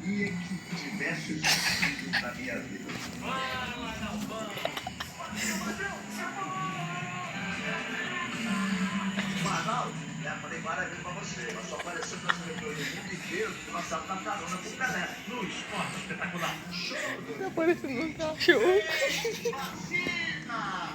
queria que tivesse existido na minha vida. Manaus, já falei várias vezes pra você, mas só apareceu pra saber do mundo inteiro que nós estamos na carona com o Pelé. No esporte espetacular. Show! Tá parecendo um cachorro. Vacina!